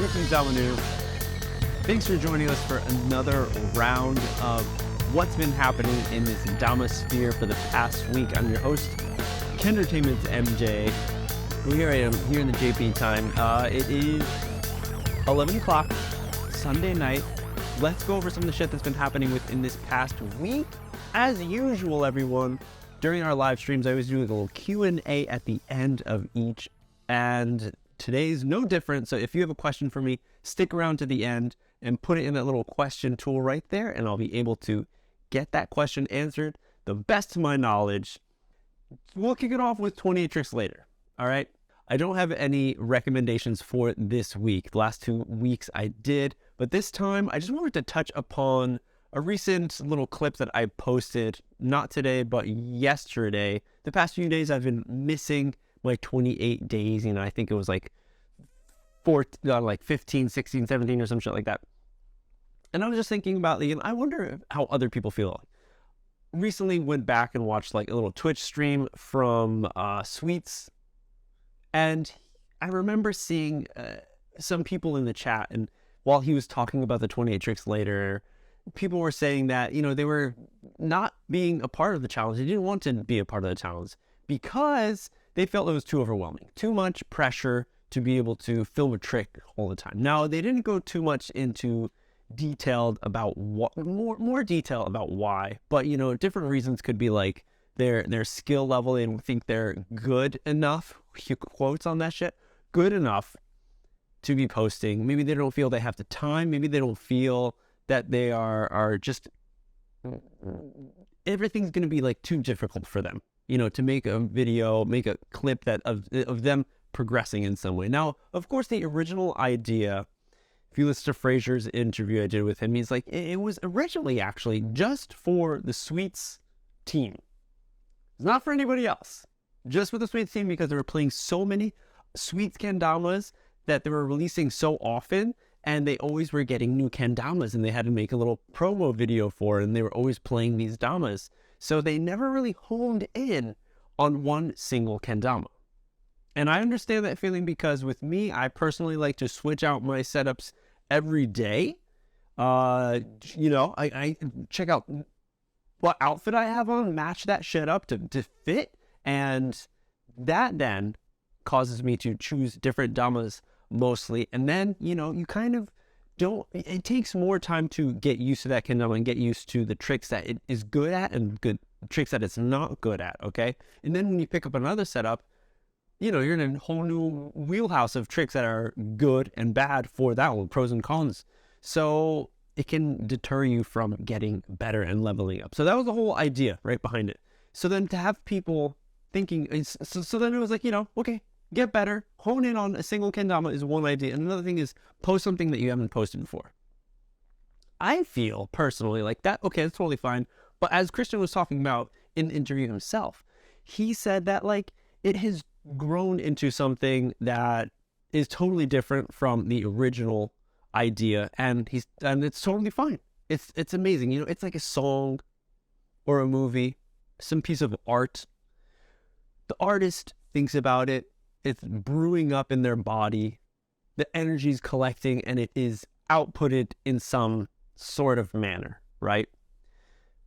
Dendama. Thanks for joining us for another round of what's been happening in this Dama sphere for the past week. I'm your host, Kendertainment's MJ. Here I am, here in the JP time. It is 11 o'clock, Sunday night. Let's go over some of the shit that's been happening within this past week. As usual, everyone, during our live streams, I always do a little Q&A at the end of each, and today's no different. So if you have a question for me, stick around to the end and put it in that little question tool right there, and I'll be able to get that question answered the best of my knowledge. We'll kick it off with 28 tricks later. All right. I don't have any recommendations for this week. The last 2 weeks I did, but this time I just wanted to touch upon a recent little clip that I posted, not today, but yesterday. The past few days I've been missing my 28 days. I think it was like 15, 16, 17 or some shit like that. And I was just thinking about I wonder how other people feel. Recently went back and watched like a little Twitch stream from Sweets. And I remember seeing some people in the chat, and while he was talking about the 28 tricks later, people were saying that, they were not being a part of the challenge. They didn't want to be a part of the challenge because they felt it was too overwhelming, too much pressure to be able to film a trick all the time. Now, they didn't go too much into detailed about more detail about why, but different reasons could be like their skill level. They don't think they're good enough, quotes on that shit, good enough to be posting. Maybe they don't feel they have the time. Maybe they don't feel that they are just, everything's going to be like too difficult for them, to make a video, make a clip that of them progressing in some way. Now, of course, the original idea, if you listen to Fraser's interview I did with him, he's like, it was originally actually just for the Sweets team. It's not for anybody else. Just for the Sweets team, because they were playing so many Sweets Kendamas that they were releasing so often, and they always were getting new Kendamas, and they had to make a little promo video for it, and they were always playing these Damas. So they never really honed in on one single Kendama. And I understand that feeling because with me, I personally like to switch out my setups every day. I check out what outfit I have on, match that shit up to fit. And that then causes me to choose different Damas mostly. And then, you kind of don't, it takes more time to get used to that Kendama and get used to the tricks that it is good at and good tricks that it's not good at, okay? And then when you pick up another setup, you're in a whole new wheelhouse of tricks that are good and bad for that one, pros and cons. So it can deter you from getting better and leveling up. So that was the whole idea right behind it. So then to have people thinking, so then it was like, okay, get better, hone in on a single Kendama is one idea. And another thing is post something that you haven't posted before. I feel personally like that, okay, that's totally fine. But as Christian was talking about in the interview himself, he said that it has grown into something that is totally different from the original idea, and it's totally fine. It's amazing. It's like a song or a movie, some piece of art. The artist thinks about it. It's brewing up in their body. The energy is collecting, and it is outputted in some sort of manner, right?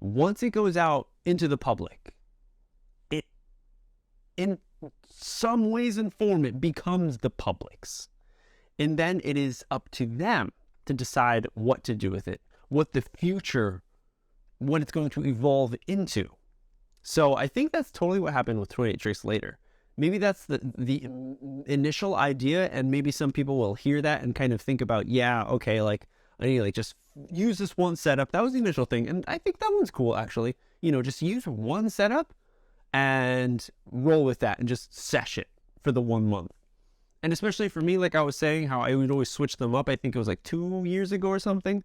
Once it goes out into the public, it, in some ways and form, it becomes the public's. And then it is up to them to decide what to do with it, what the future, what it's going to evolve into. So I think that's totally what happened with 28 Tricks Later. Maybe that's the initial idea, and maybe some people will hear that and kind of think about, yeah, okay, I need to just use this one setup. That was the initial thing, and I think that one's cool, actually. Just use one setup and roll with that and just sesh it for the 1 month. And especially for me, like I was saying, how I would always switch them up. I think it was like 2 years ago or something.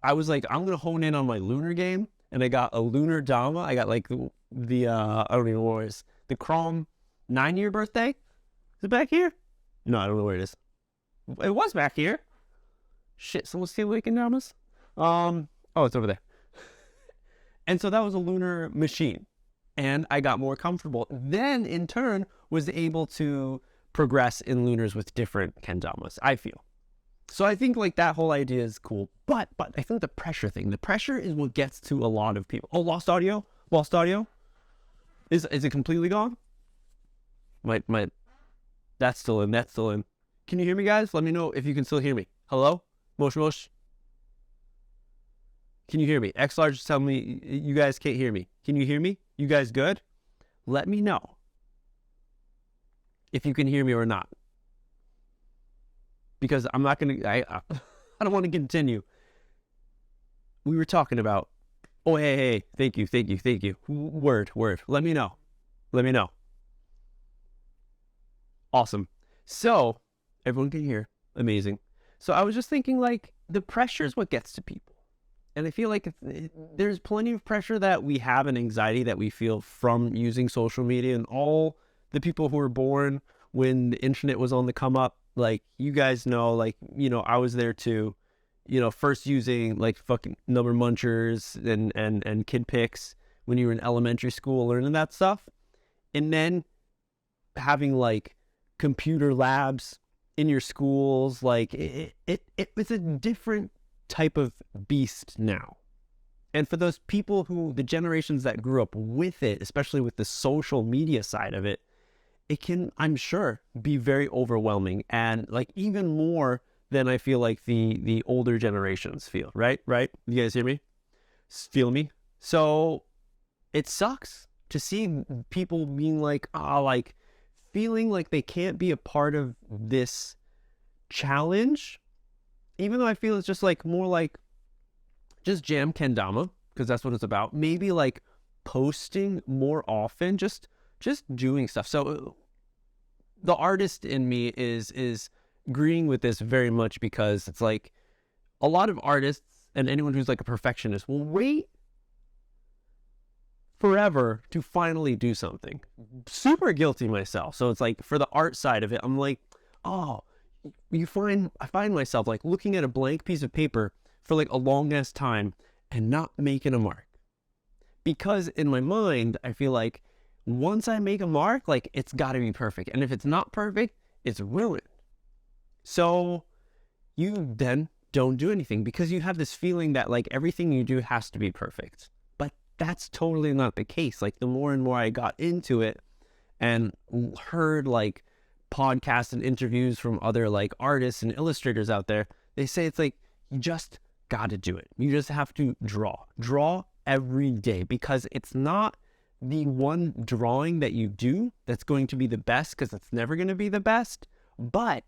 I was like, I'm going to hone in on my lunar game. And I got a lunar Dama. I got like the I don't even know where it is. The Krom 9-year birthday. Is it back here? No, I don't know where it is. It was back here. Shit, someone steal Okendamas? Oh, it's over there. And so that was a lunar machine. And I got more comfortable. Then, in turn, was able to progress in lunars with different Kendamas, I feel. So I think like that whole idea is cool, but I think the pressure is what gets to a lot of people. Oh, lost audio. Is it completely gone? That's still in. Can you hear me, guys? Let me know if you can still hear me. Hello? Mosh. Can you hear me? X-Large is telling me you guys can't hear me. Can you hear me? You guys good? Let me know if you can hear me or not. Because I'm not going to, I don't want to continue. We were talking about, oh, hey, thank you. Word. Let me know. Awesome. So, everyone can hear. Amazing. So I was just thinking, like, the pressure is what gets to people. And I feel like there's plenty of pressure that we have and anxiety that we feel from using social media, and all the people who were born when the internet was on the come up. Like, you guys know, like, you know, I was there too, you know, first using like fucking number munchers and kid pics when you were in elementary school, learning that stuff. And then having like computer labs in your schools, like it was a different type of beast now. And for those people who, the generations that grew up with it, especially with the social media side of it, it can, I'm sure, be very overwhelming, and like even more than I feel like the older generations feel, right? You guys hear me? Feel me? So it sucks to see people being like, like feeling like they can't be a part of this challenge, even though I feel it's just like more like just JAC Kendama, because that's what it's about. Maybe like posting more often, just doing stuff. So the artist in me is agreeing with this very much, because it's like a lot of artists and anyone who's like a perfectionist will wait forever to finally do something. Super guilty myself. So it's like for the art side of it, I'm like, I find myself like looking at a blank piece of paper for like a long ass time and not making a mark. Because in my mind, I feel like once I make a mark, like it's got to be perfect. And if it's not perfect, it's ruined. So you then don't do anything because you have this feeling that like everything you do has to be perfect. But that's totally not the case. Like the more and more I got into it and heard like podcasts and interviews from other like artists and illustrators out there, they say it's like, you just got to do it. You just have to draw every day, because it's not the one drawing that you do that's going to be the best, because it's never going to be the best, but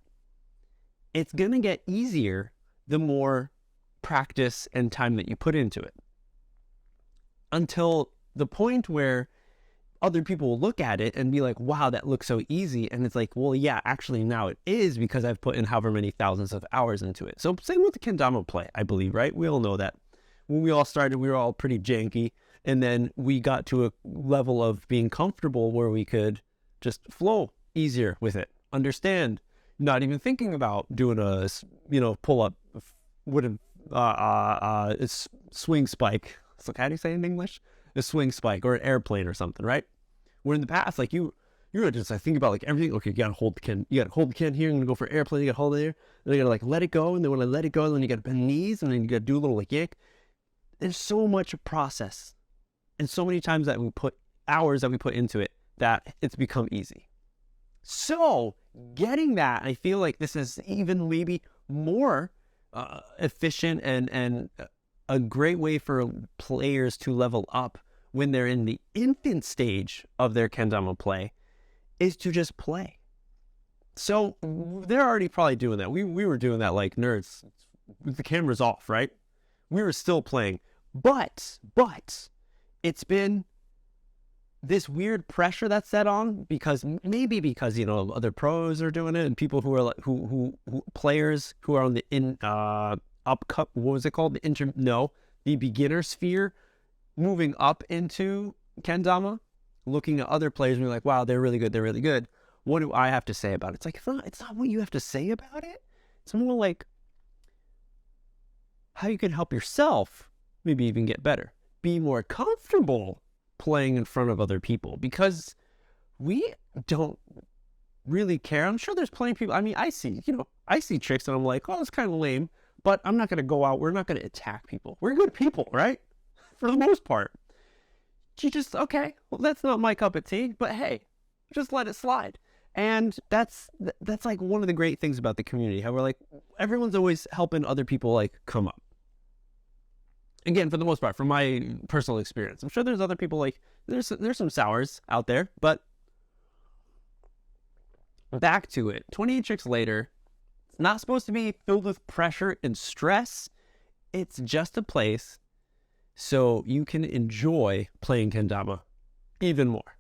it's going to get easier the more practice and time that you put into it, until the point where other people will look at it and be like, wow, that looks so easy. And it's like, well, yeah, actually now it is, because I've put in however many thousands of hours into it. So same with the Kendama play, I believe, right? We all know that when we all started, we were all pretty janky. And then we got to a level of being comfortable where we could just flow easier with it. Understand, not even thinking about doing a, pull up with a swing spike. So how do you say it in English? A swing spike or an airplane or something, right? Where in the past, like you're just like think about like everything. Okay, you gotta hold the can. You gotta hold the can here. I'm gonna go for airplane. You gotta hold it here. Then you gotta like let it go. And then when I let it go, then you gotta bend knees, and then you gotta do a little like yank. There's so much process, and so many times that we put hours that we put into it that it's become easy. So getting that, I feel like this is even maybe more efficient and a great way for players to level up when they're in the infant stage of their Kendama play, is to just play. So they're already probably doing that. We were doing that like nerds with the cameras off, right? We were still playing, but it's been this weird pressure that's set on because other pros are doing it, and people who are like who players who are on the the beginner sphere, moving up into Kendama, looking at other players and being like, wow, they're really good. What do I have to say about it? It's like, it's not what you have to say about it. It's more like how you can help yourself maybe even get better, be more comfortable playing in front of other people, because we don't really care. I'm sure there's plenty of people. I mean, I see, I see tricks and I'm like, oh, it's kind of lame, but I'm not going to go out. We're not going to attack people. We're good people, right? For the most part. You just, okay, well, that's not my cup of tea, but hey, just let it slide. And that's like one of the great things about the community, how we're like, everyone's always helping other people like come up. Again, for the most part, from my personal experience, I'm sure there's other people like, there's some sours out there, but back to it. 28 tricks later, it's not supposed to be filled with pressure and stress. It's just a place so you can enjoy playing Kendama even more.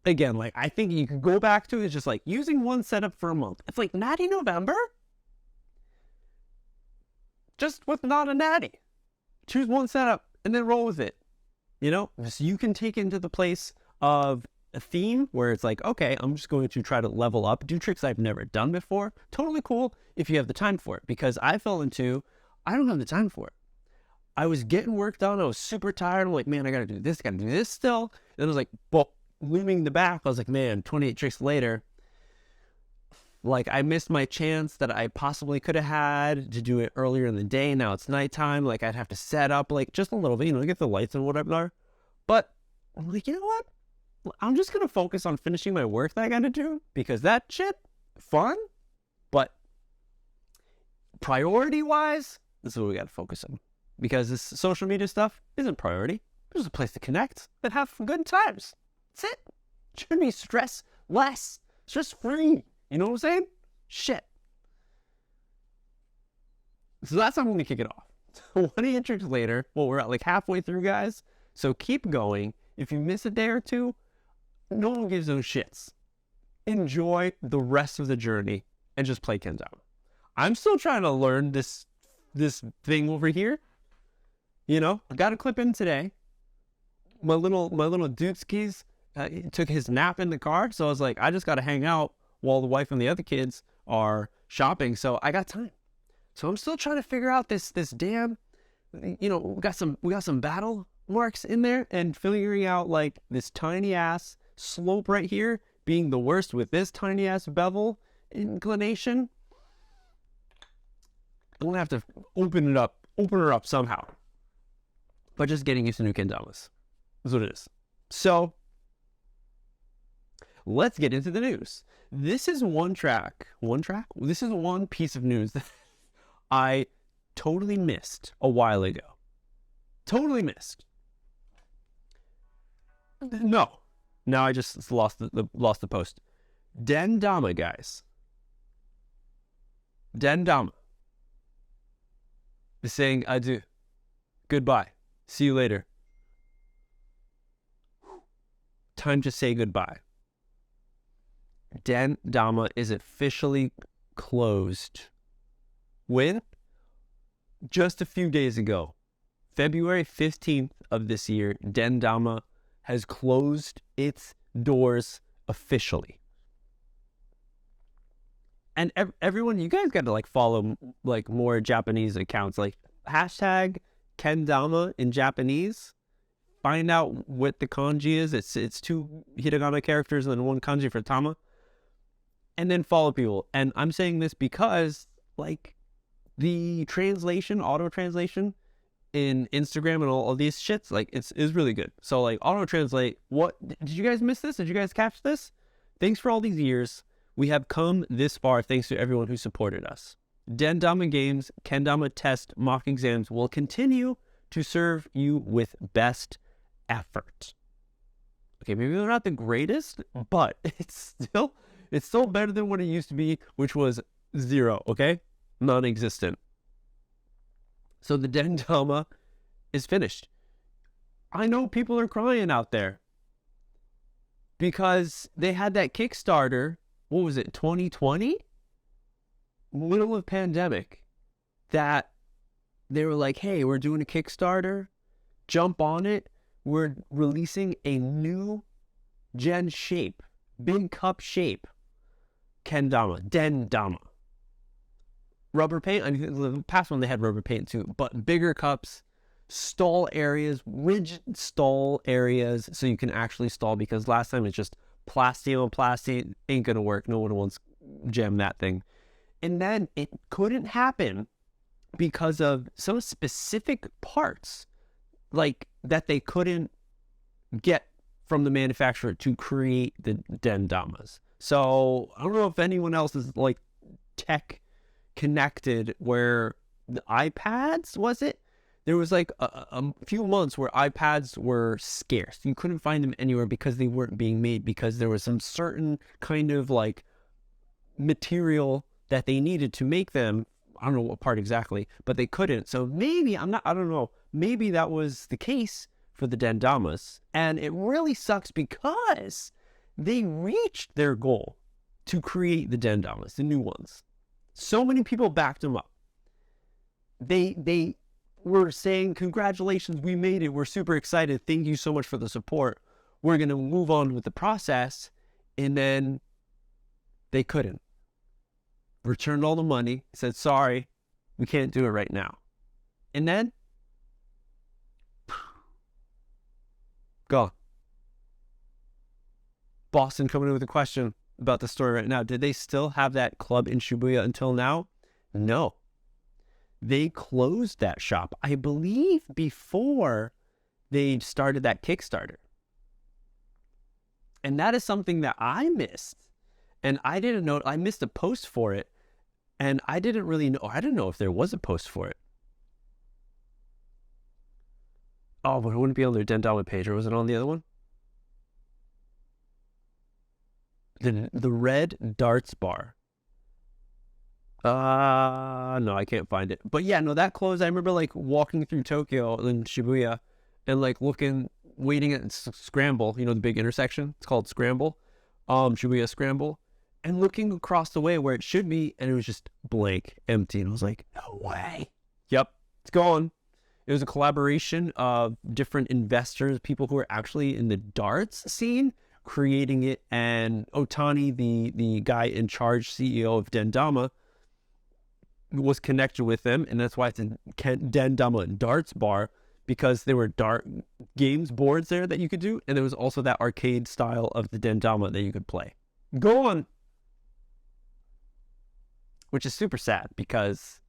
Again, like, I think you can go back to it. It's just like using one setup for a month. It's like Natty November, just with not a Natty. Choose one setup and then roll with it. You know, so you can take it into the place of a theme where it's like, okay, I'm just going to try to level up, do tricks I've never done before. Totally cool if you have the time for it, because I fell into, I don't have the time for it. I was getting work done. I was super tired. I'm like, man, I got to do this still. And I was like, well, looming the back, I was like, man, 28 tricks later, like, I missed my chance that I possibly could have had to do it earlier in the day. Now it's nighttime. Like, I'd have to set up, like, just a little bit, you know, get the lights and whatever. But I'm like, you know what? I'm just going to focus on finishing my work that I got to do, because that shit, fun, but priority-wise, this is what we got to focus on. Because this social media stuff isn't priority. It's just a place to connect and have good times. That's it. It should be stress-less, stress-free. You know what I'm saying? Shit. So that's how I'm going to kick it off. 28 tricks later, well, we're at like halfway through, guys. So keep going. If you miss a day or two, no one gives those shits. Enjoy the rest of the journey and just play Kendama. I'm still trying to learn this thing over here. You know, I got a clip in today. My little dudeski's took his nap in the car, so I was like, I just got to hang out while the wife and the other kids are shopping, so I got time. So I'm still trying to figure out this damn, you know, we got some battle marks in there, and figuring out like this tiny ass slope right here being the worst with this tiny ass bevel inclination. I'm gonna have to open her up somehow. But just getting used to new Kendamas is what it is. So let's get into the news. This is one This is one piece of news that I totally missed a while ago. Totally missed. No, now I just lost the post. Dendama, guys. Dendama is saying adieu. Goodbye. See you later. Time to say goodbye. Dendama is officially closed. When? Just a few days ago. February 15th of this year, Dendama has closed its doors officially. And everyone, you guys got to like follow like more Japanese accounts, like hashtag Kendama in Japanese. Find out what the kanji is. It's 2 hiragana characters and then 1 kanji for tama. And then follow people. And I'm saying this because like the translation, auto translation in Instagram and all these shits, like it's really good. So like auto translate. What did you guys miss this? Did you guys catch this? Thanks for all these years. We have come this far thanks to everyone who supported us. Dendama Games Kendama test mock exams will continue to serve you with best effort. Okay, maybe they're not the greatest, but it's still better than what it used to be, which was 0, okay? Non-existent. So the Dendama is finished. I know people are crying out there because they had that Kickstarter, what was it, 2020? Middle of pandemic, that they were like, hey, we're doing a Kickstarter, jump on it. We're releasing a new gen shape, big cup shape, Kendama, Dendama. Rubber paint, I mean, the past one they had rubber paint too, but bigger cups, stall areas, rigid stall areas, so you can actually stall, because last time it's just plastic on plastic, ain't gonna work. No one wants to jam that thing. And then it couldn't happen because of some specific parts, like that they couldn't get from the manufacturer to create the Dendamas. So I don't know if anyone else is like tech connected where the iPads, was it? There was like a few months where iPads were scarce. You couldn't find them anywhere because they weren't being made, because there was some certain kind of like material that they needed to make them. I don't know what part exactly, but they couldn't. So maybe, I don't know, maybe that was the case for the Dendamas. And it really sucks because they reached their goal to create the Dendamas, the new ones. So many people backed them up. They were saying, congratulations, we made it. We're super excited. Thank you so much for the support. We're going to move on with the process. And then they couldn't. Returned all the money, said, sorry, we can't do it right now. And then, gone. Boston coming in with a question about the story right now. Did they still have that club in Shibuya until now? No. They closed that shop, I believe, before they started that Kickstarter. And that is something that I missed. And I didn't know, I missed a post for it. And I didn't really know, I didn't know if there was a post for it. Oh, but it wouldn't be on their Dendama page, or was it on the other one? The red darts bar. No, I can't find it. But yeah, no, that closed. I remember like walking through Tokyo in Shibuya and like looking, waiting at Scramble, you know, the big intersection. It's called Scramble. Shibuya Scramble. And looking across the way where it should be, and it was just blank, empty. And I was like, no way. Yep, it's gone. It was a collaboration of different investors, people who are actually in the darts scene, creating it. And Otani, the guy in charge, CEO of Dendama, was connected with them. And that's why it's a Dendama darts bar, because there were dart games boards there that you could do. And there was also that arcade style of the Dendama that you could play. Go on. Which is super sad, because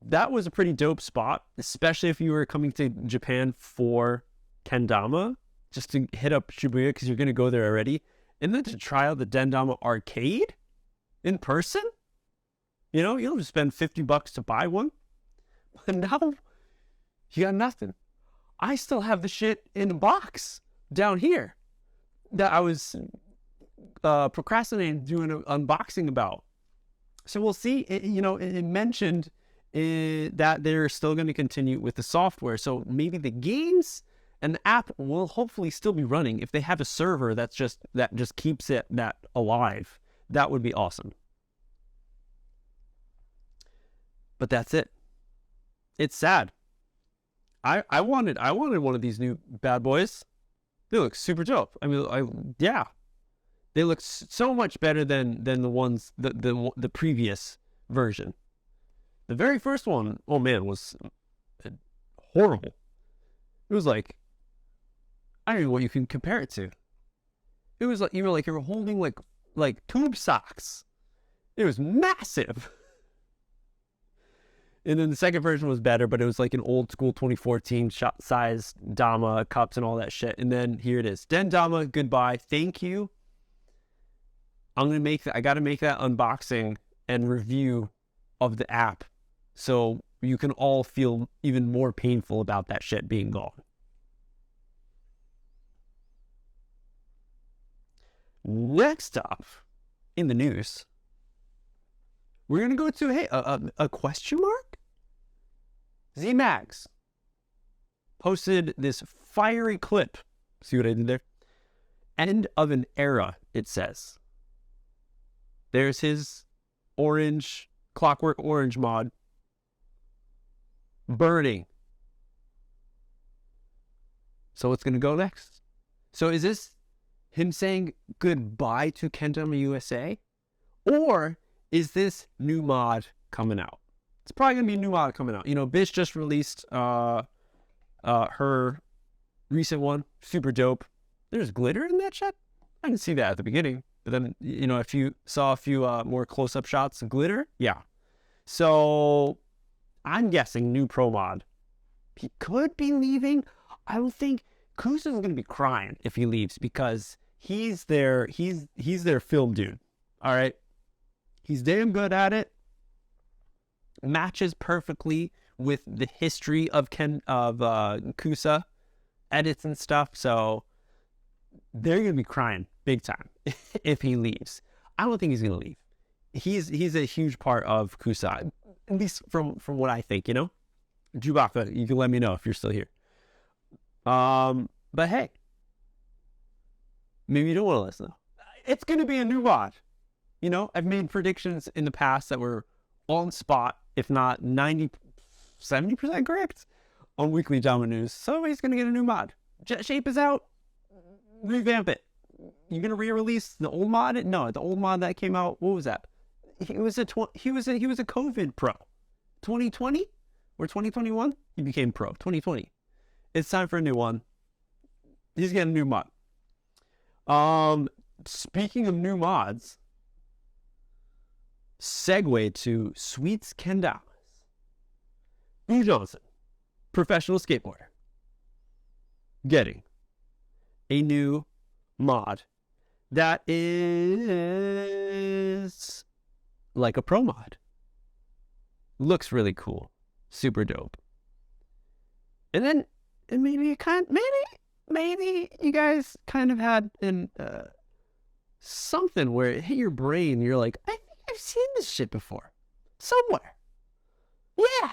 that was a pretty dope spot, especially if you were coming to Japan for Kendama, just to hit up Shibuya because you're going to go there already. And then to try out the Dendama arcade in person. You know, you don't just spend $50 to buy one. But now you got nothing. I still have the shit in a box down here that I was procrastinating doing an unboxing about. So we'll see. It mentioned that they're still going to continue with the software. So maybe the games and the app will hopefully still be running. If they have a server that just keeps it that alive, that would be awesome. But that's it. It's sad. I wanted one of these new bad boys. They look super dope. I mean, yeah. They look so much better than the ones, the previous version. The very first one, oh man, was horrible. It was like, I don't know what you can compare it to. It was like you were holding like tube socks. It was massive. And then the second version was better, but it was like an old school 2014 shot size Dama cups and all that shit. And then here it is. Dendama, goodbye. Thank you. I'm going to make that. I got to make that unboxing and review of the app so you can all feel even more painful about that shit being gone. Next up in the news, we're going to go to, a question mark? Z-Magz posted this fiery clip. See what I did there? End of an era, it says. There's his Clockwork Orange mod. Burning. So what's going to go next? So is this him saying goodbye to Kendama USA? Or is this new mod coming out? It's probably going to be a new mod coming out. You know, Bitch just released her recent one. Super dope. There's glitter in that shot? I didn't see that at the beginning. But then, you know, if you saw a few more close-up shots of glitter, yeah. So I'm guessing new Pro Mod. He could be leaving. I would think Kusa's going to be crying if he leaves because he's their film dude. All right. He's damn good at it. Matches perfectly with the history of Kusa edits and stuff. So they're going to be crying big time if he leaves. I don't think he's going to leave. He's a huge part of Kusa, at least from what I think, you know? Chewbacca, you can let me know if you're still here. But hey, maybe you don't want to listen. It's going to be a new mod. You know, I've made predictions in the past that were on spot, if not 90, 70% correct on Weekly Dama News. So he's going to get a new mod. Jet Shape is out. Revamp it. You're going to re-release the old mod? No, the old mod that came out, what was that? He was a COVID pro. 2020 or 2021? He became pro. 2020. It's time for a new one. He's getting a new mod. Speaking of new mods, segue to Sweets Kendamas. Boo Johnson, professional skateboarder, getting a new mod that is like a pro mod. Looks really cool. Super dope. And then maybe you guys kind of had something where it hit your brain. You're like, I think I've seen this shit before. Somewhere. Yeah.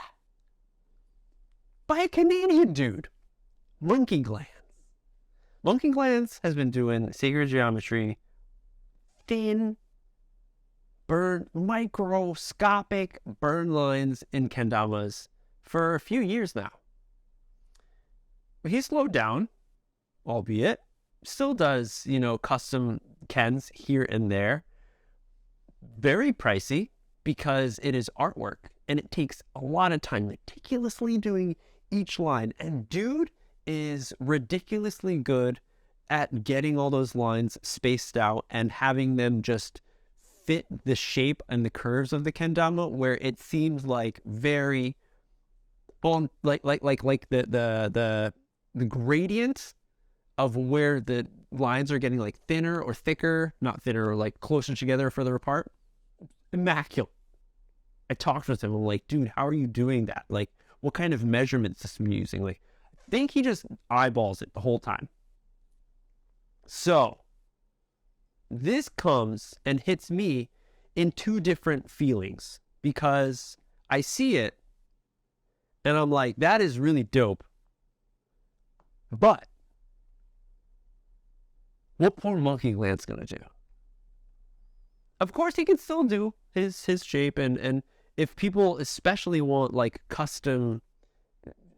By a Canadian dude. Monkey Glands. Monkey Glands has been doing sacred geometry, thin, microscopic burn lines in kendamas for a few years now. He slowed down, albeit, still does, you know, custom kens here and there. Very pricey because it is artwork and it takes a lot of time meticulously doing each line. And dude is ridiculously good at getting all those lines spaced out and having them just fit the shape and the curves of the kendama, where it seems like very on like the gradient of where the lines are getting like thinner or thicker, not thinner, or like closer together or further apart. Immaculate. I talked with him. I'm like, dude, how are you doing that? Like, what kind of measurement system are you using? Like, I think he just eyeballs it the whole time. So this comes and hits me in two different feelings, because I see it and I'm like, that is really dope. But what poor Monkey Gland's gonna do? Of course, he can still do his shape, and if people especially want like custom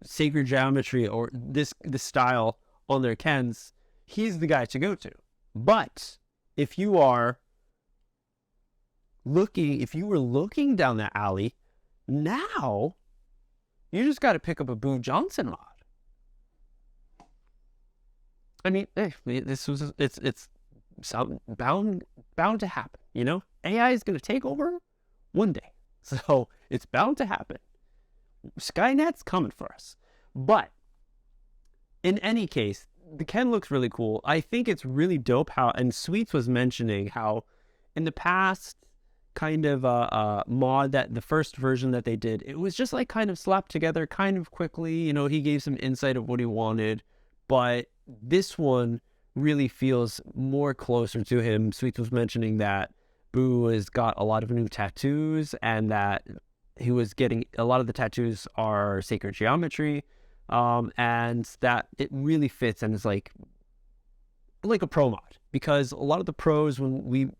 sacred geometry or this style on their kens, he's the guy to go to. But if you were looking down that alley, now you just got to pick up a Boo Johnson mod. I mean, hey, it's bound to happen, you know? AI is going to take over one day. So it's bound to happen. Skynet's coming for us. But in any case, the Ken looks really cool. I think it's really dope how, and Sweets was mentioning how in the past kind of mod, that the first version that they did, it was just like kind of slapped together kind of quickly. You know, he gave some insight of what he wanted, but this one really feels more closer to him. Sweets was mentioning that Boo has got a lot of new tattoos, and that he was getting a lot of the tattoos are sacred geometry, and that it really fits and is like a pro mod, because a lot of the pros when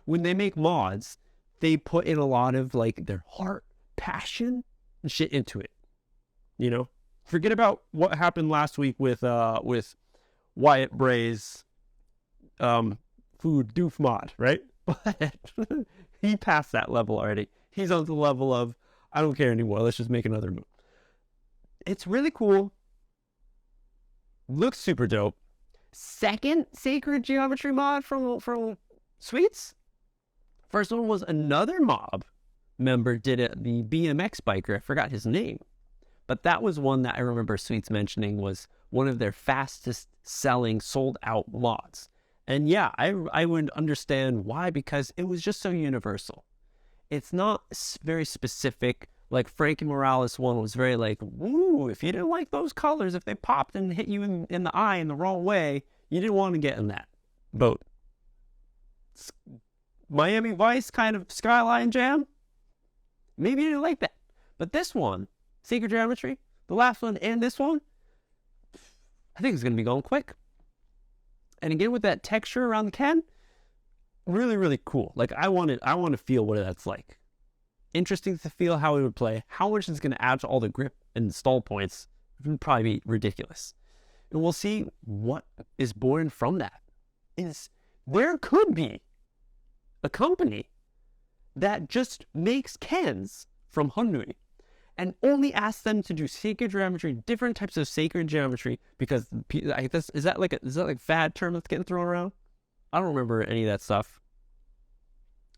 they make mods, they put in a lot of like their heart, passion, and shit into it. You know, forget about what happened last week with Wyatt Bray's food doof mod, right? But he passed that level already. He's on the level of, I don't care anymore, let's just make another move. It's really cool. Looks super dope. second sacred geometry mod from Sweets. First one was another mob member did it, the BMX biker. I forgot his name. But that was one that I remember Sweets mentioning was one of their fastest selling, sold out mods. And yeah, I would understand why, because it was just so universal. It's not very specific. Like Frankie Morales one was very like, woo, if you didn't like those colors, if they popped and hit you in the eye in the wrong way, you didn't want to get in that boat. Miami Vice kind of Skyline Jam, maybe you didn't like that. But this one, Sacred Geometry, the last one and this one, I think it's going to be going quick. And again, with that texture around the Ken, really, really cool. Like I want to feel what that's like. Interesting to feel how it would play. How much it's going to add to all the grip and stall points would probably be ridiculous. And we'll see what is born from that. There could be a company that just makes Kens from Hundui and only asks them to do sacred geometry, different types of sacred geometry, because I guess, is that like a fad term that's getting thrown around? I don't remember any of that stuff.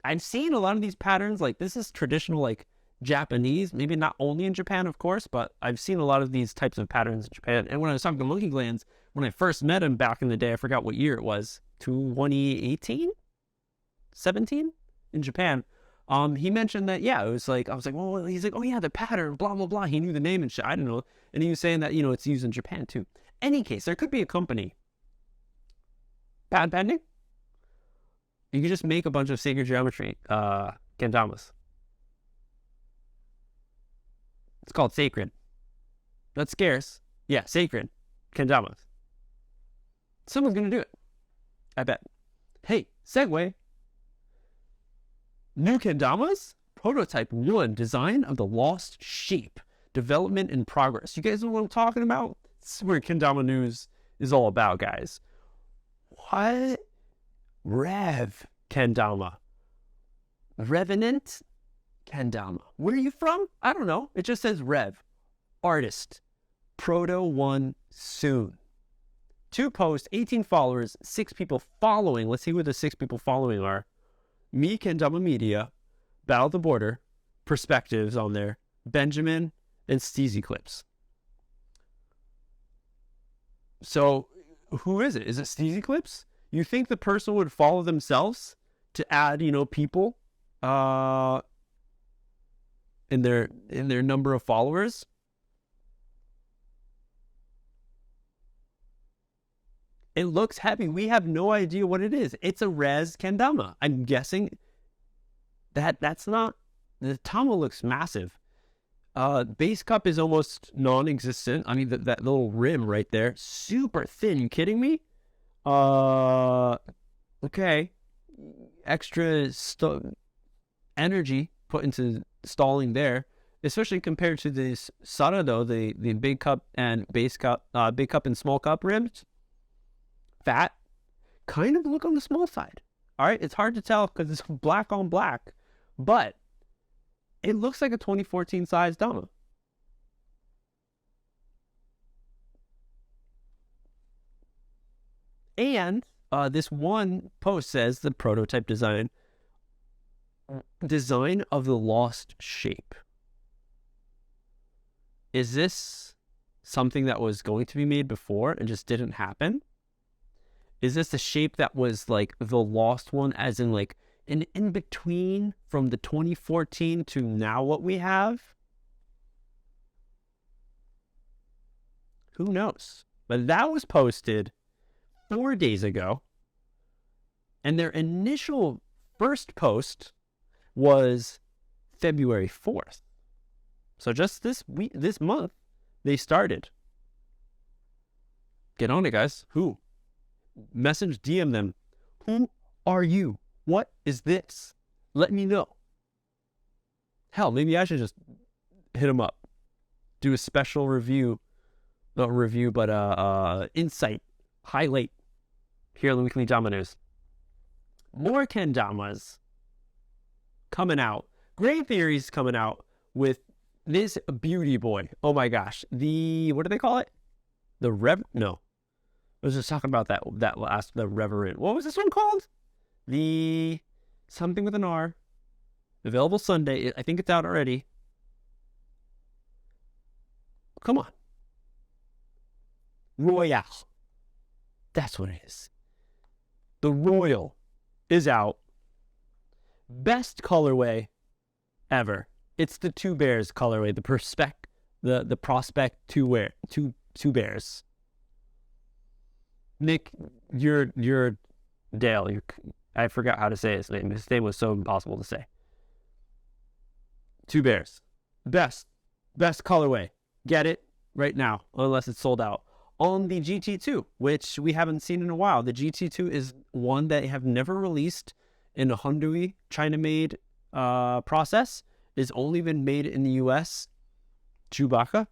I've seen a lot of these patterns, like this is traditional, like Japanese, maybe not only in Japan, of course, but I've seen a lot of these types of patterns in Japan. And when I was talking to Monkey Glands, when I first met him back in the day, I forgot what year it was, 2018, 17 in Japan. He mentioned that, yeah, it was like, I was like, well, he's like, oh yeah, the pattern, blah, blah, blah. He knew the name and shit. I don't know. And he was saying that, you know, it's used in Japan too. Any case, there could be a company, patent pending. You could just make a bunch of sacred geometry kendamas. It's called sacred. That's scarce. Yeah, sacred kendamas. Someone's gonna do it, I bet. Hey, segue. New kendamas? Prototype 1, design of the lost shape. Development in progress. You guys know what I'm talking about? This is where kendama news is all about, guys. What? Rez Kendama. Revenant Kendama. Where are you from? I don't know. It just says Rev. Artist. Proto 1 soon. 2 posts, 18 followers, 6 people following. Let's see who the 6 people following are. Me, Kendama Media, Battle the Border, Perspectives on there, Benjamin, and Steezy Clips. So, who is it? Is it Steezy Clips? You think the person would follow themselves to add, you know, people in their number of followers? It looks heavy. We have no idea what it is. It's a Rez Kendama. I'm guessing that's not. The Tama looks massive. Base cup is almost non-existent. I mean, that little rim right there, super thin. You kidding me? Okay. Extra energy put into stalling there, especially compared to this Sarado, the big cup and base cup, big cup and small cup rims. Fat, kind of look on the small side. All right, it's hard to tell because it's black on black, but it looks like a 2014 size Dama. And this one post says the prototype design of the lost shape. Is this something that was going to be made before and just didn't happen? Is this the shape that was like the lost one, as in like an in-between from the 2014 to now what we have? Who knows? But that was posted 4 days ago. And their initial first post was February 4th. So just this month, they started. Get on it, guys. Who? Message, DM them. Who are you? What is this? Let me know. Hell, maybe I should just hit them up. Do a special review. Not review, but insight. Highlight. Here on the Weekly Dama News. More Kendamas coming out. Great theories coming out with this beauty boy. Oh my gosh. What do they call it? The Rev? No. was just talking about the Reverend. What was this one called? The something with an R. Available Sunday. I think it's out already. Come on. Royale. That's what it is. The Royal is out. Best colorway ever. It's the Two Bears colorway. The Prospect two bears. Nick, you're Dale. I forgot how to say his name. His name was so impossible to say. Two Bears. Best colorway. Get it right now, unless it's sold out. On the GT2, which we haven't seen in a while. The GT2 is one that have never released in a Hyundai China-made process. It's only been made in the US. Chewbacca,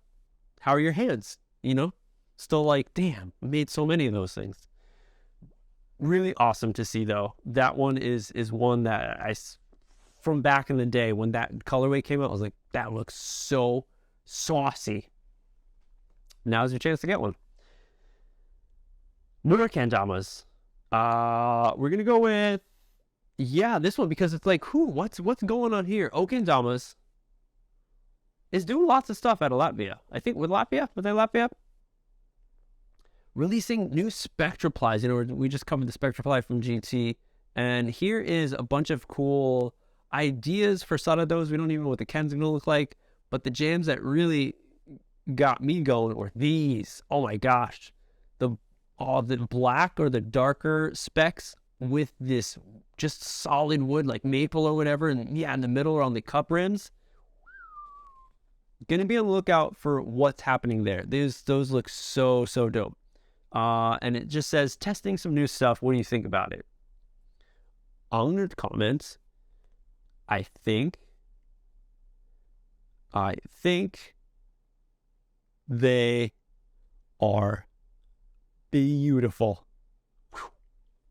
how are your hands? Still like, damn, I made so many of those things. Really awesome to see, though. That one is one that from back in the day when that colorway came out, I was like, that looks so saucy. Now's your chance to get one. More Kendamas. We're gonna go with this one because it's like, what's going on here? Okendamas is doing lots of stuff out of Latvia. I think with Latvia? Releasing new Spectra plies. We just covered the Spectra ply from GT, and here is a bunch of cool ideas for Sadados. We don't even know what the Ken's gonna look like, but the jams that really got me going were these. Oh my gosh, the black or the darker specs with this just solid wood like maple or whatever, and in the middle around the cup rims. Gonna be on the lookout for what's happening there. Those look so dope. And it just says testing some new stuff. What do you think about it? On the comments, I think they are beautiful. Whew.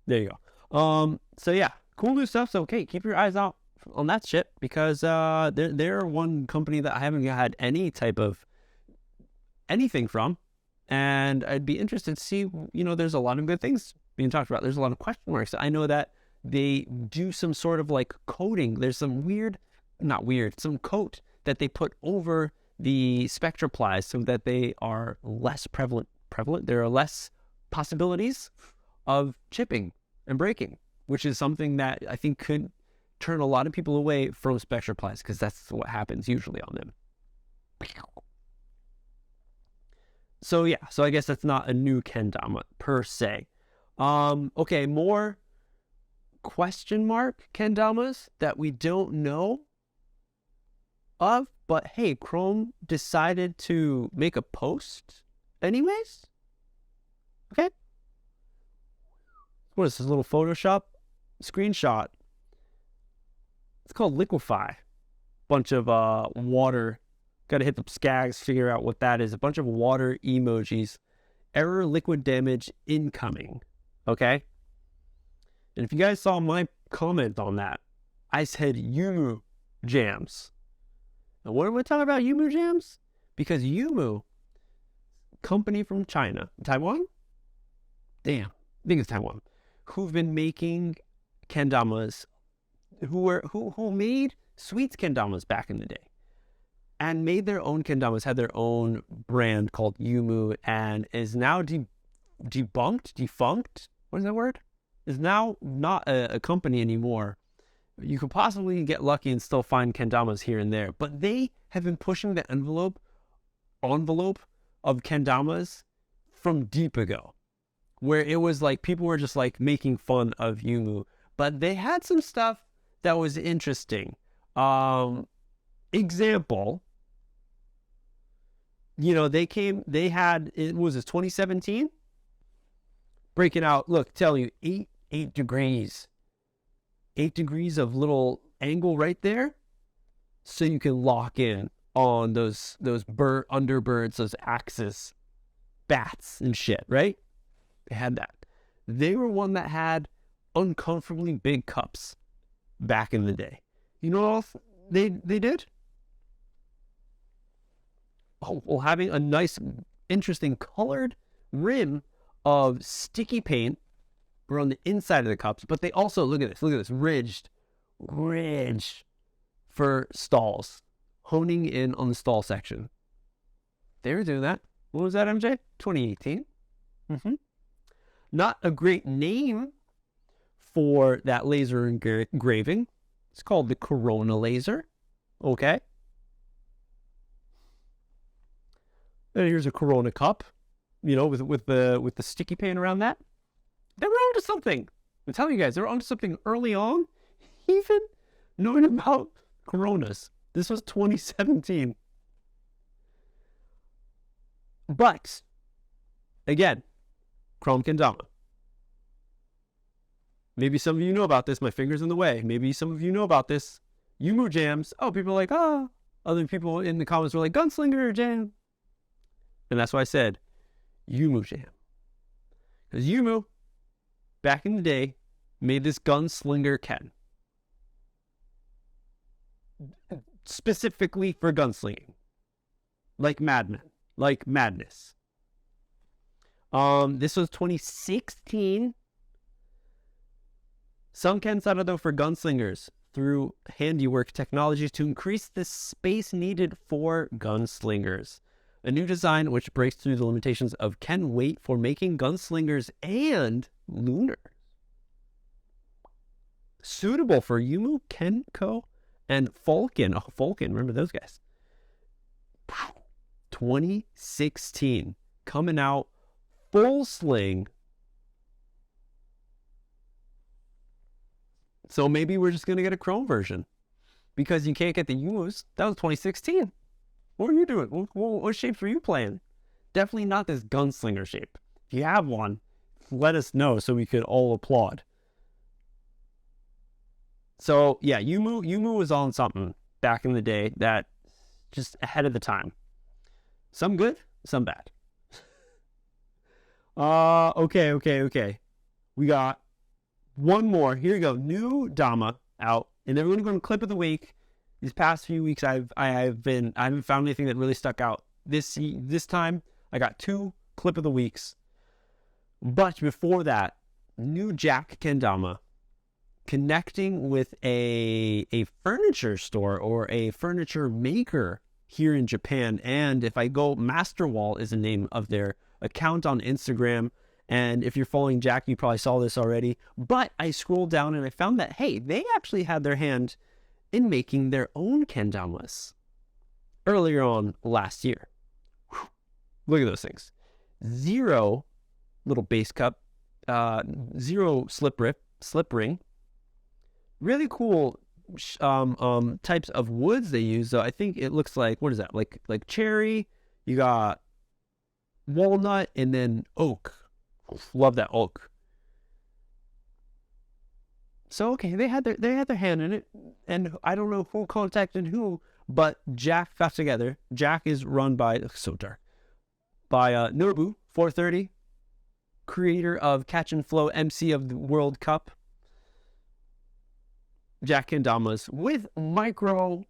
There you go. So yeah, cool new stuff. So okay, keep your eyes out on that shit because they're one company that I haven't had any type of anything from, and I'd be interested to see. There's a lot of good things being talked about. There's a lot of question marks. I know that they do some sort of like coating. There's some some coat that they put over the Spectra plies so that they are less prevalent. There are less possibilities of chipping and breaking, which is something that I think could turn a lot of people away from Spectra plies because that's what happens usually on them. So yeah, I guess that's not a new Kendama per se. Okay, more question mark Kendamas that we don't know of, but hey, Krom decided to make a post anyways. Okay. What is this, little Photoshop screenshot? It's called Liquefy. Bunch of water. Got to hit the skags, figure out what that is. A bunch of water emojis. Error liquid damage incoming. Okay? And if you guys saw my comment on that, I said Yumu jams. And what are we talking about Yumu jams? Because Yumu, company from Taiwan? Damn, I think it's Taiwan. Who've been making kendamas, who made sweets kendamas back in the day, and made their own kendamas, had their own brand called Yumu, and is now defunct. What is that word? Is now not a company anymore. You could possibly get lucky and still find kendamas here and there, but they have been pushing the envelope of kendamas from deep ago, where it was like people were just like making fun of Yumu, but they had some stuff that was interesting. Example, they had, it was 2017, breaking out, look, tell you 8 degrees. 8 degrees of little angle right there, so you can lock in on those underbirds, those axis bats and shit, right? They had that. They were one that had uncomfortably big cups back in the day. You know what else they did? Oh, well, having a nice, interesting colored rim of sticky paint around the inside of the cups, but they also, look at this, ridged for stalls, honing in on the stall section. They were doing that. What was that, MJ? 2018? Not a great name for that laser engraving. It's called the Corona laser. Okay. And here's a Corona cup, you know, with the sticky paint around that. They were onto something. I'm telling you guys, they were onto something early on, even knowing about Coronas. This was 2017. But again, Krom Kendama. Maybe some of you know about this. My finger's in the way. Maybe some of you know about this. Yumu jams. Oh, people are like, oh. Other people in the comments were like, gunslinger jam. And that's why I said Yumu jam. Because Yumu, back in the day, made this gunslinger Ken. Specifically for gunslinging. Like madmen. Like madness. This was 2016. Some Kens out though for gunslingers through handiwork technologies to increase the space needed for gunslingers. A new design which breaks through the limitations of Ken weight for making gunslingers and lunars. Suitable for Yumu, Kenko, and Falcon. Oh, Falcon, remember those guys. 2016. Coming out full sling. So maybe we're just going to get a Krom version. Because you can't get the Yumus. That was 2016. What were you doing? What shapes were you playing? Definitely not this gunslinger shape. If you have one, let us know so we could all applaud. So yeah, Yumu was on something back in the day that just ahead of the time. Some good, some bad. Okay. We got one more. Here you go. New Dama out. And then we're going to go to clip of the week. These past few weeks, I haven't found anything that really stuck out. This time, I got 2 clip of the weeks. But before that, new JAC Kendama connecting with a furniture store or a furniture maker here in Japan. And if I go, Masterwall is the name of their account on Instagram. And if you're following JAC, you probably saw this already. But I scrolled down and I found that, hey, they actually had their hand in making their own kendamas earlier on last year. Whew. Look at those things. 0 little base cup, 0 slip ring. Really cool types of woods they use. So I think it looks like, what is that? Like cherry. You got walnut and then oak. Love that oak. So okay, they had their hand in it, and I don't know who contacted who, but JAC got together. JAC is run by Nobu 430, creator of Catch and Flow, MC of the World Cup. JAC Kendamas with micro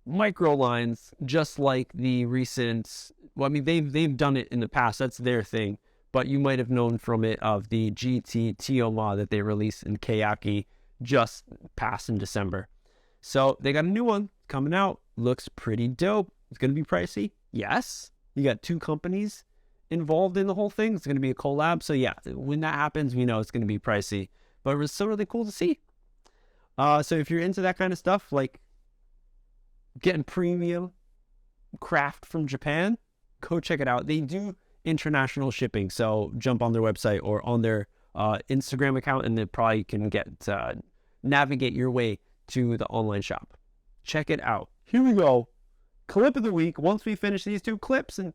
lines, just like the recent. Well, I mean they've done it in the past. That's their thing. But you might have known from it of the GT mod that they released in Kayaki just past in December. So they got a new one coming out. Looks pretty dope. It's going to be pricey. Yes. You got 2 companies involved in the whole thing. It's going to be a collab. So yeah, when that happens, we know it's going to be pricey. But it was so really cool to see. So if you're into that kind of stuff, like getting premium craft from Japan, go check it out. They do international shipping, so jump on their website or on their Instagram account and they probably can get navigate your way to the online shop. Check it out. Here we go. Clip of the week. Once we finish these 2 clips and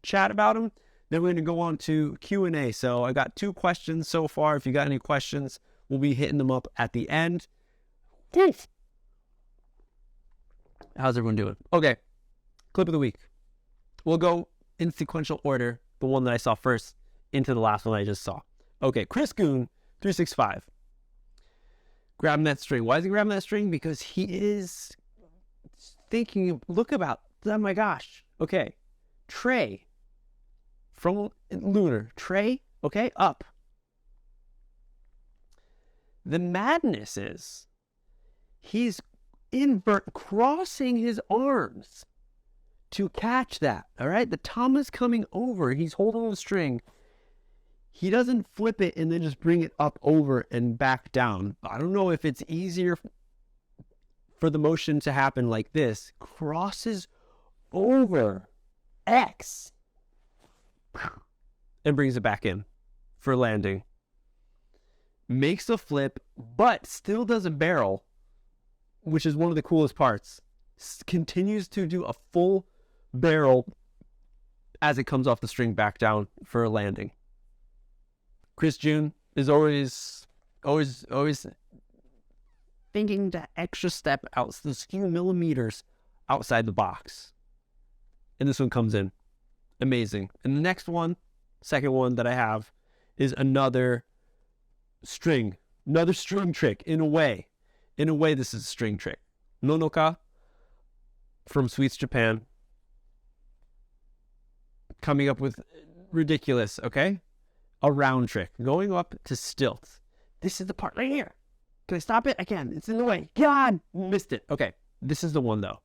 chat about them, then we're going to go on to Q&A. So I got 2 questions so far. If you got any questions, we'll be hitting them up at the end. How's everyone doing? Okay, clip of the week. We'll go in sequential order. The one that I saw first into the last one I just saw. Okay, Chris Goon 365. Grabbing that string. Why is he grabbing that string? Because he is thinking, oh my gosh. Okay, Trey from Lunar. Trey Okay, up. The madness is he's crossing his arms to catch that, all right? The tama's coming over. He's holding the string. He doesn't flip it and then just bring it up over and back down. I don't know if it's easier for the motion to happen like this. Crosses over X and brings it back in for landing. Makes a flip, but still does a barrel, which is one of the coolest parts. Continues to do a full barrel as it comes off the string back down for a landing. Chris June is always thinking that extra step out, those few millimeters outside the box. And this one comes in. Amazing. And the next one, second one that I have, is another string trick in a way. In a way, this is a string trick. Nonoka from Sweets Japan. Coming up with ridiculous, okay? A round trick. Going up to stilts. This is the part right here. Can I stop it? I can. It's in the way. God! Missed it. Okay. This is the one, though.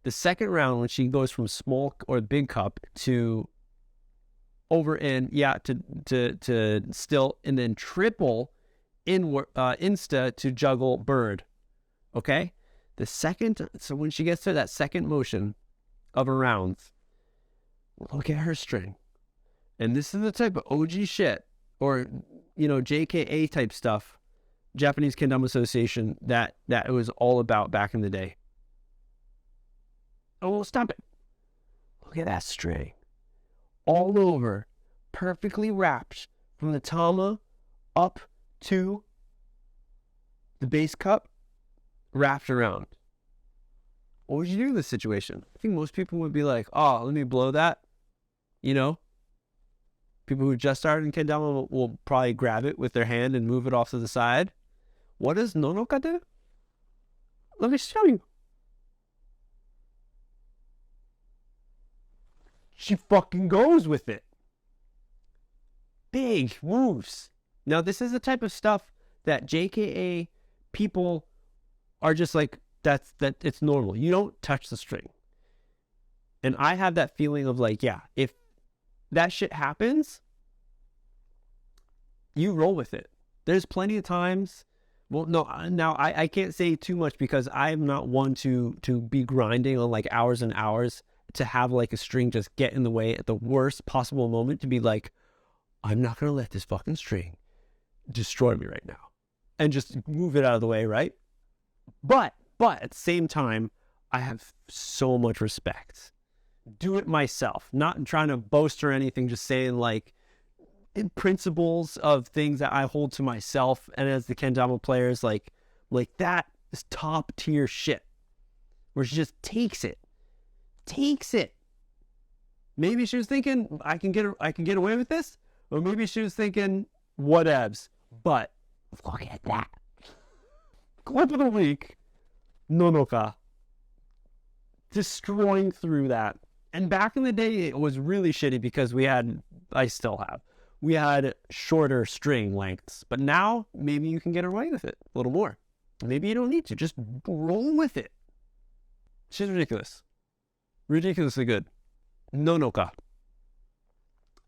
The second round, when she goes from small or big cup to over in, to stilt, and then triple insta to juggle bird. Okay? So when she gets to that second motion of a round, look at her string. And this is the type of OG shit, or, JKA type stuff, Japanese Kendama Association, that it was all about back in the day. Oh, stop it. Look at that string. All over, perfectly wrapped from the tama up to the base cup, wrapped around. What would you do in this situation? I think most people would be like, oh, let me blow that. People who just started in Kendama will probably grab it with their hand and move it off to the side. What does Nonoka do? Let me show you. She fucking goes with it. Big moves. Now, this is the type of stuff that JKA people are just like, that it's normal. You don't touch the string. And I have that feeling of like, yeah, if that shit happens, you roll with it. There's plenty of times. Well, no, now I can't say too much because I'm not one to be grinding on like hours and hours to have like a string just get in the way at the worst possible moment to be like, I'm not going to let this fucking string destroy me right now and just move it out of the way, right? But at the same time, I have so much respect. Do it myself, not trying to boast or anything, just saying like in principles of things that I hold to myself and as the Kendama players, like that is top tier shit where she just takes it. Maybe she was thinking I can get away with this, or maybe she was thinking whatevs. But look at that. Clip of the week, Nonoka destroying through that. And back in the day, it was really shitty because we had shorter string lengths. But now, maybe you can get away with it a little more. Maybe you don't need to. Just roll with it. She's ridiculous. Ridiculously good. Nonoka.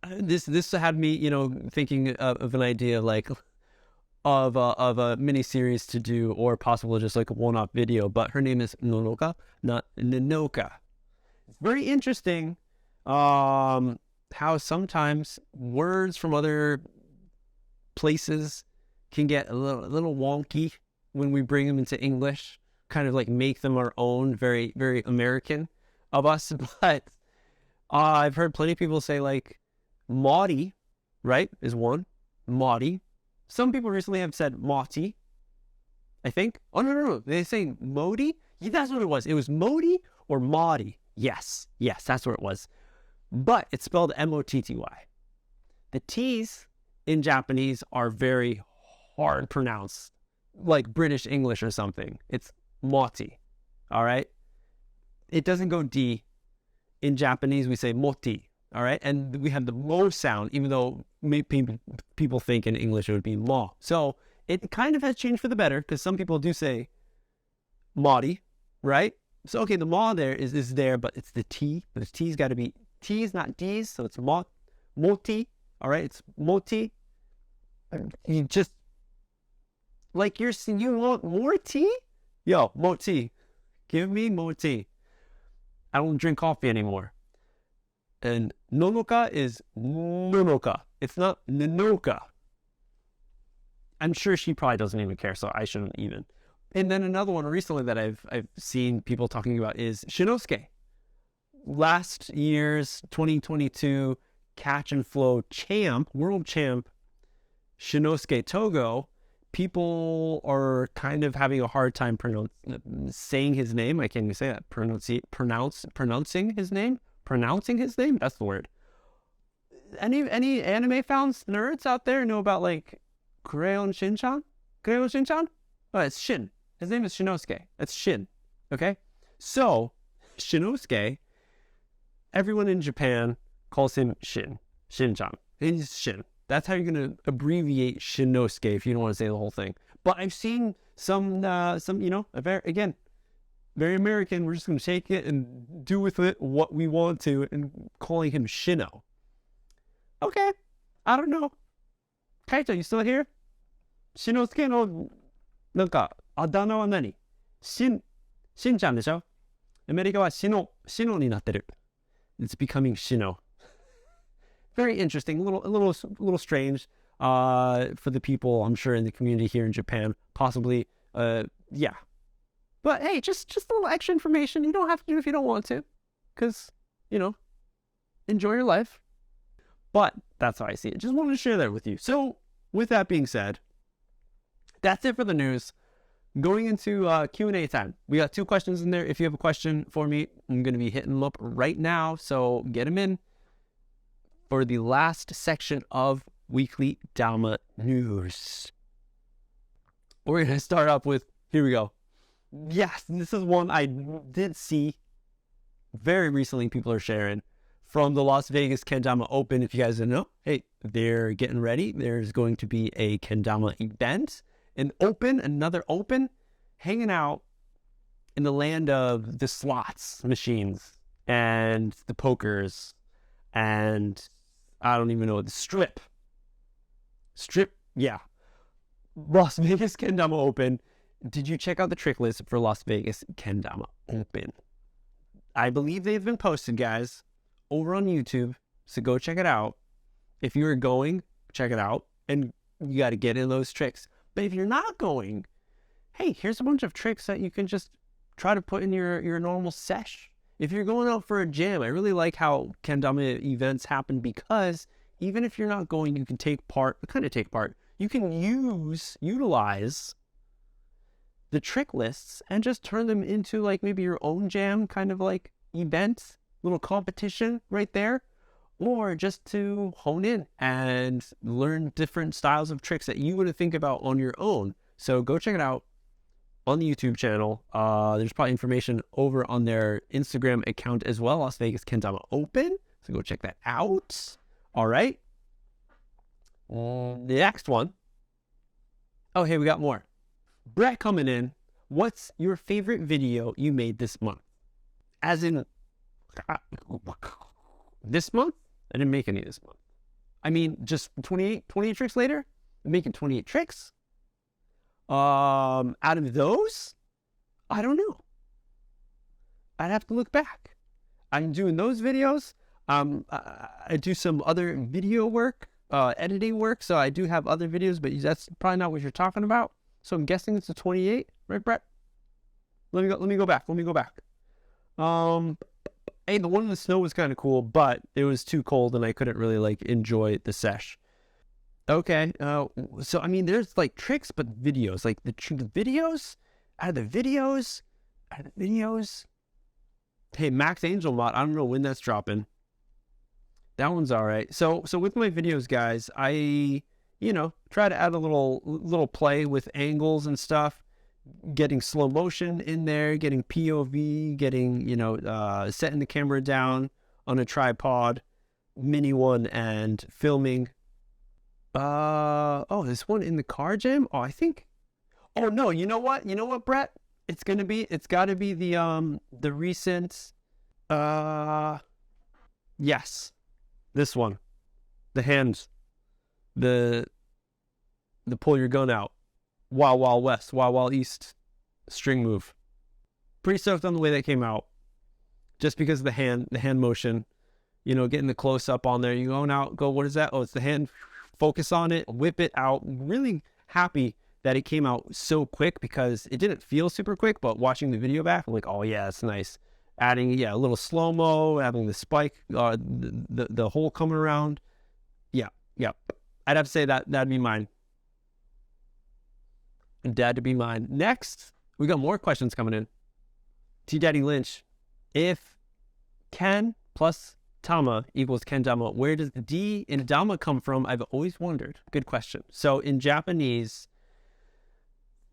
This had me, thinking of an idea like of a mini series to do, or possibly just like a one-off video. But her name is Nonoka, not Ninoka. It's very interesting how sometimes words from other places can get a little wonky when we bring them into English, kind of like make them our own, very, very American of us. But I've heard plenty of people say like Maudie, right, is one. Maudie. Some people recently have said Mauti, I think. Oh, no. They say Modi? Yeah, that's what it was. It was Modi or Maudie. Yes, that's what it was. But it's spelled Motty. The T's in Japanese are very hard pronounced, like British English or something. It's Moti, all right? It doesn't go D. In Japanese, we say Moti. All right. And we have the mo sound, even though people think in English it would be mo. So it kind of has changed for the better because some people do say modi, right? So, okay, the ma there is there, but it's the T. But the T's got to be T's, not D's. So it's moti. All right. It's moti. You just, like you want more tea? Yo, more tea. Give me more tea. I don't drink coffee anymore. And nonoka is nonoka. It's not nonoka. I'm sure she probably doesn't even care, so I shouldn't even. And then another one recently that I've seen people talking about is Shinosuke. Last year's 2022 catch and flow champ, world champ, Shinosuke Togo. People are kind of having a hard time saying his name. I can't even say that. Pronouncing his name. Pronouncing his name. That's the word. Any anime fans, nerds out there know about like Crayon Shin-chan? Crayon Shin-chan? Oh, it's Shin. His name is Shinosuke. That's Shin. Okay? So, Shinosuke, everyone in Japan calls him Shin. Shin-chan. He's Shin. That's how you're going to abbreviate Shinosuke if you don't want to say the whole thing. But I've seen some very American. We're just going to take it and do with it what we want to, and calling him Shino. Okay. I don't know. Kaito, you still here? Shinosuke no, なんか、あだ名は何? しんちゃんでしょ? アメリカはシノになってる. It's becoming Shino. Very interesting, a little strange for the people, I'm sure, in the community here in Japan, possibly, yeah. But hey, just a little extra information. You don't have to do it if you don't want to, because, enjoy your life. But that's how I see it. Just wanted to share that with you. So, with that being said, that's it for the news. Going into Q&A time. We got 2 questions in there. If you have a question for me, I'm going to be hitting them up right now, so get them in for the last section of Weekly Dama News. We're going to start off with, here we go. Yes, this is one I did see very recently. People are sharing from the Las Vegas Kendama Open. If you guys didn't know, hey, they're getting ready. There's going to be a Kendama event, another open, hanging out in the land of the slots machines and the pokers and I don't even know, the strip, yeah. Las Vegas Kendama Open. Did you check out the trick list for Las Vegas Kendama Open? I believe they've been posted, guys, over on YouTube, so go check it out. If you're going, check it out, and you got to get in those tricks. But if you're not going, hey, here's a bunch of tricks that you can just try to put in your normal sesh. If you're going out for a jam, I really like how Kendama events happen, because even if you're not going, you can take part. You can utilize the trick lists and just turn them into like maybe your own jam kind of like event, little competition right there, or just to hone in and learn different styles of tricks that you wouldn't think about on your own. So go check it out on the YouTube channel. There's probably information over on their Instagram account as well, Las Vegas Kendama Open. So go check that out. All right. The next one. Oh, hey, we got more. Brett coming in. What's your favorite video you made this month? As in, this month? I didn't make any this month. I mean, just 28 tricks later? I'm making 28 tricks. Out of those, I don't know. I'd have to look back. I'm doing those videos. I do some other video work, editing work. So I do have other videos, but that's probably not what you're talking about. So I'm guessing it's a 28, right, Brett? Let me go back. Hey, the one in the snow was kind of cool, but it was too cold and I couldn't really like enjoy the sesh. Okay, so I mean, there's like tricks, but videos, like the videos, out of the videos. Hey, Max Angel Mod, I don't know when that's dropping. That one's all right. So with my videos, guys, I, try to add a little play with angles and stuff, getting slow motion in there, getting POV, getting, setting the camera down on a tripod. mini one and filming. Oh, this one in the car jam? Oh, I think. Oh no, you know what? You know what, Brett? It's gotta be the recent yes. This one. The hands. The pull your gun out. Wild Wild West, Wild Wild East string move. Pretty stoked on the way that came out. Just because of the hand motion, you know, getting the close up on there. You going out, go, what is that? Oh, it's the hand. Focus on it, whip it out. Really happy that it came out so quick because it didn't feel super quick, but watching the video back, I'm like, oh yeah, it's nice. Adding, yeah, a little slow-mo, having the spike, the hole coming around. Yeah. I'd have to say that'd be mine. Dad to be mine. Next, we got more questions coming in. T Daddy Lynch. If Ken plus Tama equals Kendama, where does the D in Dama come from? I've always wondered. Good question. So in Japanese,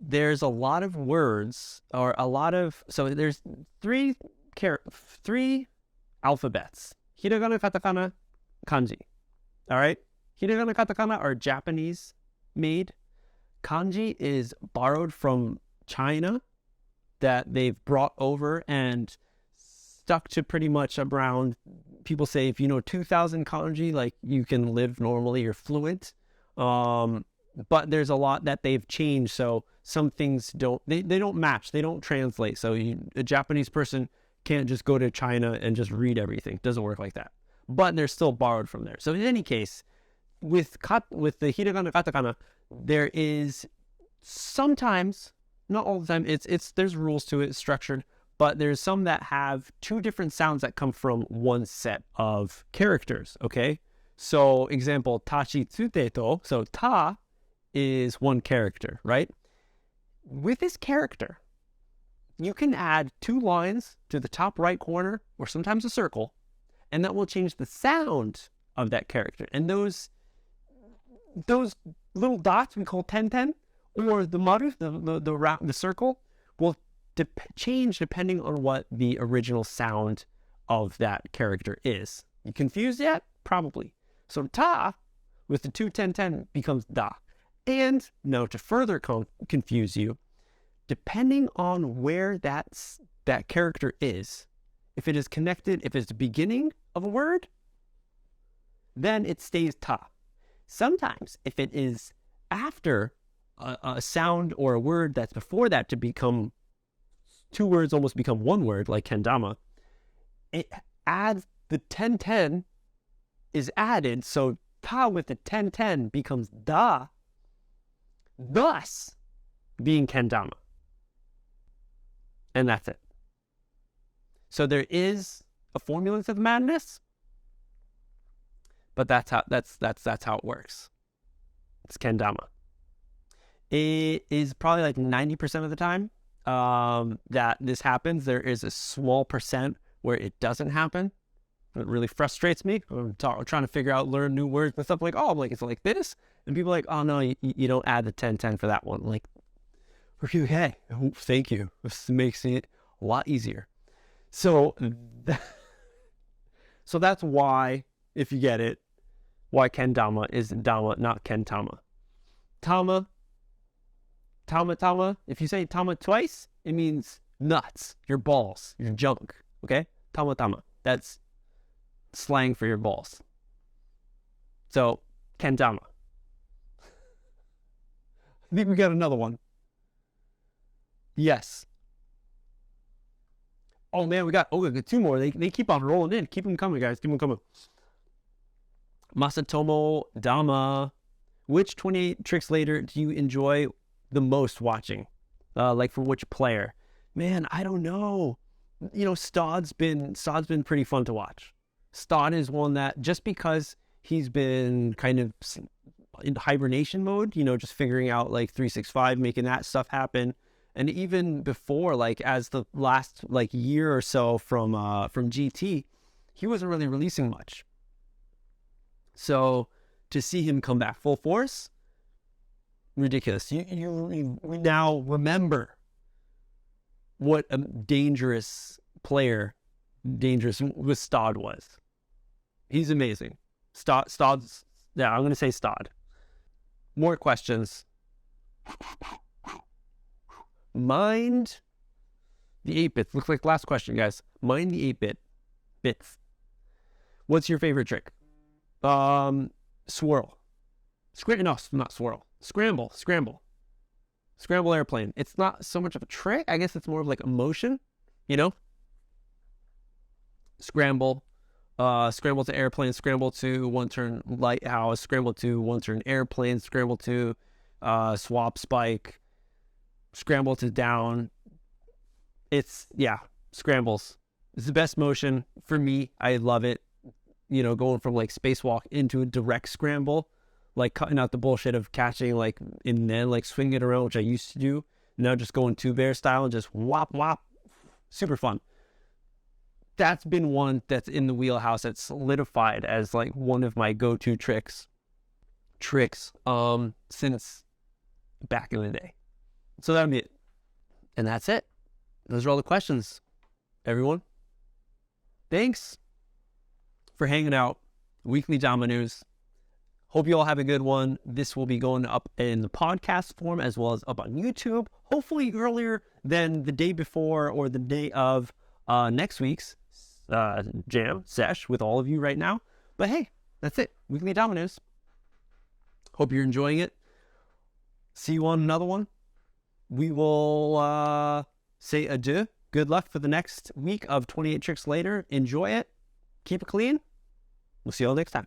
there's a lot of words, or a lot of, so there's three alphabets. Hiragana, katakana, kanji. All right? Hiragana, katakana are Japanese made. Kanji is borrowed from China that they've brought over and stuck to pretty much around, people say if you know 2,000 kanji, like you can live normally, you're fluent. But there's a lot that they've changed, so some things they don't match, they don't translate. So a Japanese person can't just go to China and just read everything. It doesn't work like that. But they're still borrowed from there. So in any case, with the hiragana katakana, there is sometimes, not all the time, there's rules to it, it's structured, but there's some that have two different sounds that come from one set of characters, okay? So example, tachi tsuteto, so ta is one character, right? With this character, you can add 2 lines to the top right corner, or sometimes a circle, and that will change the sound of that character. And those little dots we call ten, or the maru, the circle, will change depending on what the original sound of that character is. You confused yet? Probably. So ta with the 2 10 becomes da. And now to further confuse you, depending on where that character is, if it is connected, if it's the beginning of a word, then it stays ta. Sometimes if it is after a sound or a word that's before that to become 2 words almost become 1 word, like kendama, it adds the 10 is added, so ta with the 10 becomes da, thus being kendama. And that's it. So there is a formula to the madness, but that's how it works. It's kendama. It is probably like 90% of the time that this happens. There is a small percent where it doesn't happen. It really frustrates me. I'm trying to learn new words and stuff like, oh, I'm like, it's like this. And people are like, oh no, you don't add the 10 for that one. Like, okay, thank you. This makes it a lot easier. So that's why, if you get it, why Kendama is Dama, not Kentama. Tama. If you say Tama twice, it means nuts, your balls, your junk. Okay? Tama. That's slang for your balls. So, Kendama. I think we got another one. Yes. Oh man, we got 2 more. They keep on rolling in. Keep them coming, guys. Keep them coming. Masatomo Dama. Which 28 tricks later do you enjoy the most watching? Like from which player? Man, I don't know. You know, Stod's been pretty fun to watch. Stod is one that, just because he's been kind of in hibernation mode, you know, just figuring out like 365, making that stuff happen. And even before, like as the last like year or so from GT, he wasn't really releasing much. So to see him come back full force, ridiculous. We now remember what a dangerous with Stod was. He's amazing. Stod's, yeah, I'm going to say Stod. More questions. Mind the 8-bits. Looks like last question, guys. Mind the 8-bit bits. What's your favorite trick? Swirl. No, not swirl. Scramble. Scramble airplane. It's not so much of a trick. I guess it's more of like a motion, you know? Scramble. Scramble to airplane. Scramble to one-turn lighthouse. Scramble to one-turn airplane. Scramble to swap spike. Scramble to down. It's, yeah, scrambles. It's the best motion for me. I love it. You know, going from like spacewalk into a direct scramble, like cutting out the bullshit of catching like and then like swinging it around, which I used to do. Now just going two bear style and just whop whop. Super fun. That's been one that's in the wheelhouse that's solidified as like one of my go-to tricks since back in the day. So that'll be it. And that's it. Those are all the questions, everyone. Thanks for hanging out. Weekly Dama News. Hope you all have a good one. This will be going up in the podcast form as well as up on YouTube. Hopefully earlier than the day before or the day of next week's jam sesh with all of you right now. But hey, that's it. Weekly Dama News. Hope you're enjoying it. See you on another one. We will say adieu. Good luck for the next week of 28 Tricks Later. Enjoy it. Keep it clean. We'll see you all next time.